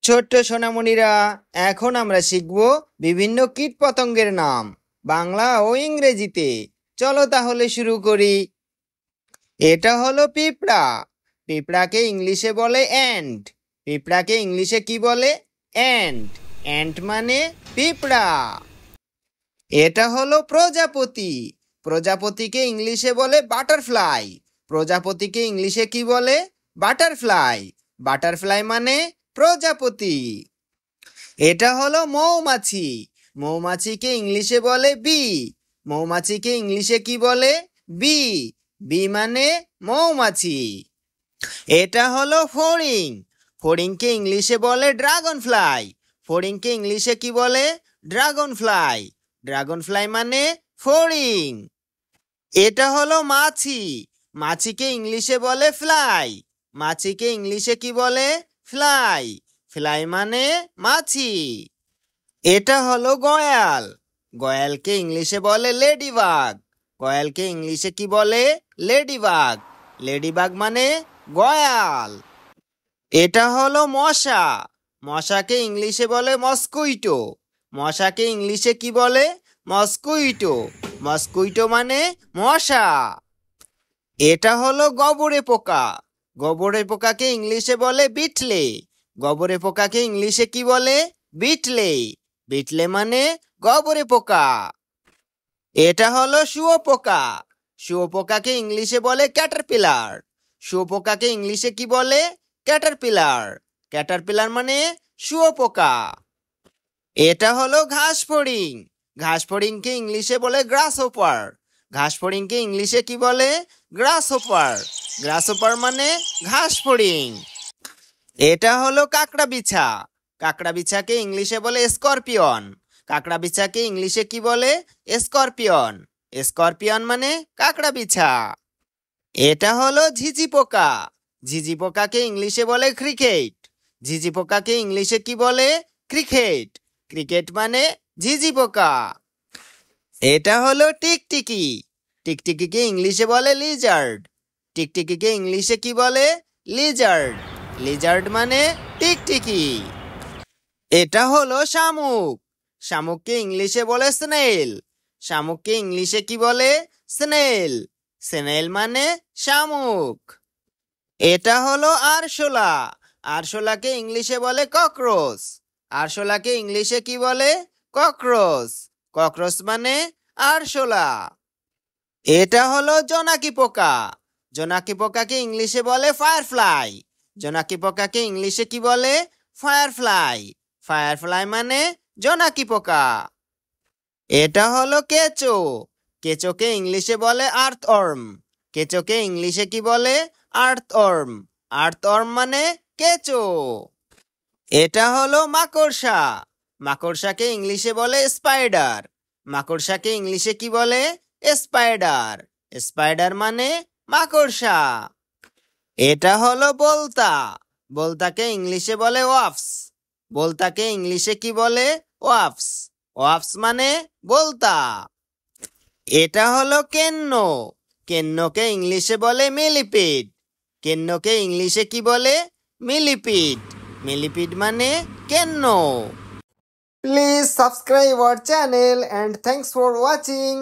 ছোট্ট সোনামণিরা, এখন আমরা শিখব বিভিন্ন কীটপতঙ্গের নাম বাংলা ও ইংরেজিতে। চলো তাহলে শুরু করি। এটা হলো পিঁপড়া। পিঁপড়াকে ইংলিশে বলে অ্যান্ট। পিঁপড়াকে ইংলিশে কি বলে? অ্যান্ট। অ্যান্ট মানে পিঁপড়া। এটা হলো প্রজাপতি। প্রজাপতিকে ইংলিশে বলে বাটারফ্লাই। প্রজাপতিকে ইংলিশে কি বলে? বাটারফ্লাই। বাটারফ্লাই মানে প্রজাপতি। এটা হলো মৌমাছি। মৌমাছিকে ইংলিশে বলে বি। মৌমাছিকে ইংলিশে কি বলে? বি। বি মানে মৌমাছি। এটা হলো ফড়িং। ফড়িংকে ইংলিশে বলে ড্রাগন ফ্লাই। ফড়িংকে ইংলিশে কি বলে? Dragon fly. ড্রাগন ফ্লাই মানে ফড়িং। এটা হলো মাছি। মাছিকে ইংলিশে বলে ফ্লাই। মাছিকে ইংলিশে কি বলে? ফ্লাই। ফ্লাই মানে মাছি। এটা হলো গয়াল। গয়ালকে ইংলিশে বলে লেডিবাগ। গয়ালকে ইংলিশে কি বলে? লেডিবাগ। লেডিবাগ মানে গয়াল। এটা হলো মশা। মশাকে ইংলিশে বলে মস্কুইটো। মশাকে ইংলিশে কি বলে? মস্কুইটো। মস্কুইটো মানে মশা। এটা হলো গবরে পোকা। গবরে পোকাকে ইংলিশে বলে বিটলে। গবরে পোকাকে ইংলিশে কি বলে? বিটলে। বিটলে মানে গবরে পোকা। এটা হলো শুঁয়োপোকা। শুঁয়োপোকাকে ইংলিশে বলে ক্যাটারপিলার। শুঁয়োপোকাকে ইংলিশে কি বলে? ক্যাটারপিলার। ক্যাটারপিলার মানে শুঁয়োপোকা। এটা হলো ঘাস ফড়িং। ঘাস ফড়িংকে ইংলিশে বলে গ্রাসহপার। ঘাস ফড়িংকে ইংলিশে কি বলে? গ্রাসহপার। গ্রাসহপার মানে ঘাস ফড়িং। এটা হলো কাকড়া বিছা। কাকড়া বিছাকে ইংলিশে বলে স্করপিয়ন। কাকড়া বিছাকে ইংলিশে কি বলে? স্করপিয়ন। স্করপিয়ন মানে কাকড়া বিছা। এটা হলো ঝিঝি পোকা। ঝিঝি পোকাকে ইংলিশে বলে ক্রিকেট। ঝিঝি পোকাকে ইংলিশে কি বলে? ক্রিকেট। ক্রিকেট মানে ঝিঝি পোকা। এটা হলো টিকটিকি। টিকটিকিকে ইংলিশে বলে লিজার্ড। টিকটিকিকে ইংলিশে কি বলে? লিজার্ড। লিজার্ড মানে টিকটিকি। এটা হলো শামুক। শামুককে ইংলিশে বলে স্নেল। শামুককে ইংলিশে কি বলে? স্নেল। স্নেল মানে শামুক। এটা হলো আরশোলা। আরশোলাকে ইংলিশে বলে ককরোচ। আরশোলাকে ইংলিশে কি বলে? ককরোচ। ককরোচ মানে আরশোলা। এটা হলো জোনাকি পোকা। জোনাকি পোকাকে ইংলিশে বলে ফায়ারফ্লাই। জোনাকি পোকাকে ইংলিশে কি বলে? ফায়ারফ্লাই। ফায়ারফ্লাই মানে জোনাকি পোকা। এটা হলো কেঁচো। কেঁচোকে ইংলিশে বলে আর্থওয়ার্ম। কেঁচোকে ইংলিশে কি বলে? আর্থওয়ার্ম। আর্থওয়ার্ম মানে কেঁচো। এটা হলো মাকড়সা। মাকড়সাকে ইংলিশে বলে স্পাইডার। মাকড়সাকে ইংলিশে কি বলে? স্পাইডার। স্পাইডার মানে মাকড়সা। এটা হলো বলতা। বলতাকে ইংলিশে বলে ওয়াফস। বলতাকে ইংলিশে কি বলে? ওয়াফস। ওয়াফস মানে বলতা। এটা হলো কেন্ন। কেন্নকে ইংলিশে বলে মিলিপিড। কেন্নকে ইংলিশে কি বলে? মিলিপিড। মিলিপিড মানে কেন্ন। Please subscribe our channel and thanks for watching.